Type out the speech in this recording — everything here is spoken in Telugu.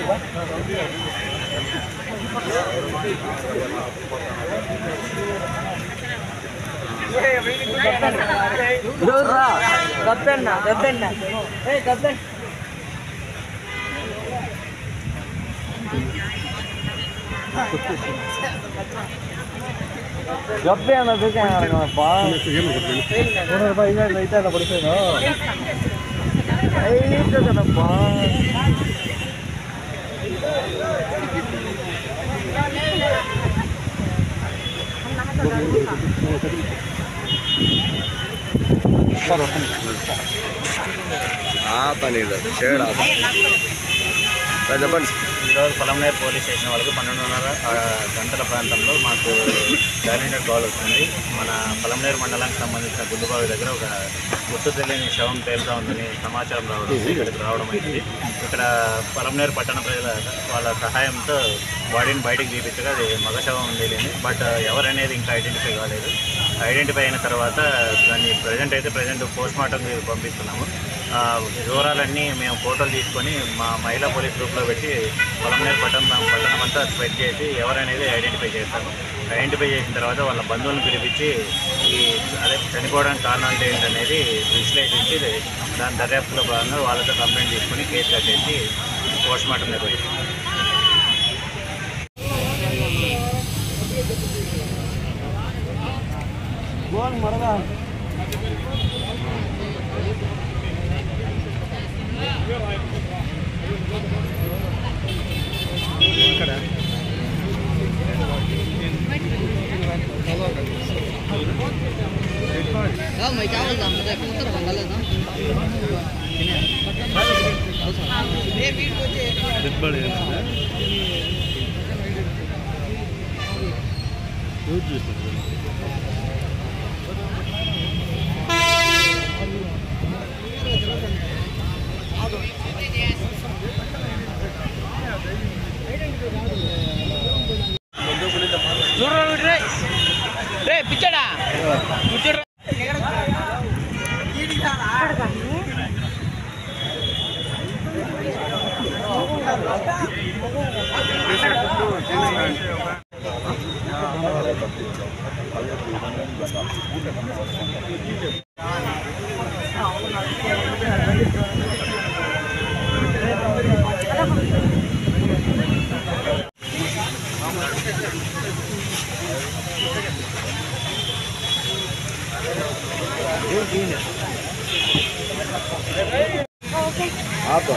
गप्पे आना तो क्या यार भाई इधर नहीं था पड़े ना ये तो ना పని షేడ్ చెప్పండి. ఈరోజు పొలంనేరు పోలీస్ స్టేషన్ వాళ్ళకి 12:30 గంటల ప్రాంతంలో మాకు డైరెక్ట్ కాల్ వస్తుంది. మన పొలంనేరు మండలానికి సంబంధించిన గుండుబావి దగ్గర ఒక గుర్తు తెలియని శవం తేలుతా ఉందని సమాచారం ఇక్కడికి రావడం అయింది. ఇక్కడ పొలంనేరు పట్టణ ప్రజల వాళ్ళ సహాయంతో బాడీని బయటికి తీపించగా అది మగ శవం ఉంది లేని, బట్ ఎవరనేది ఇంకా ఐడెంటిఫై కాలేదు. ఐడెంటిఫై అయిన తర్వాత దాన్ని ప్రజెంట్ పోస్ట్మార్టం పంపిస్తున్నాము. వివరాలన్నీ మేము ఫోటోలు తీసుకొని మా మహిళా పోలీస్ గ్రూప్లో పెట్టి పొలంనేరు పట్టణం అంతా స్ప్రెడ్ చేసి ఎవరనేది ఐడెంటిఫై చేస్తాము. ఐడెంటిఫై చేసిన తర్వాత వాళ్ళ బంధువులను పిలిపించి చనిపోవడానికి కారణాలు ఏంటనేది విశ్లేషించి దాని దర్యాప్తులో భాగంగా వాళ్ళతో కంప్లైంట్ తీసుకొని కేసు కట్టేసి పోస్ట్మార్టం నిర్వహిస్తాం. పిచ్చడా आप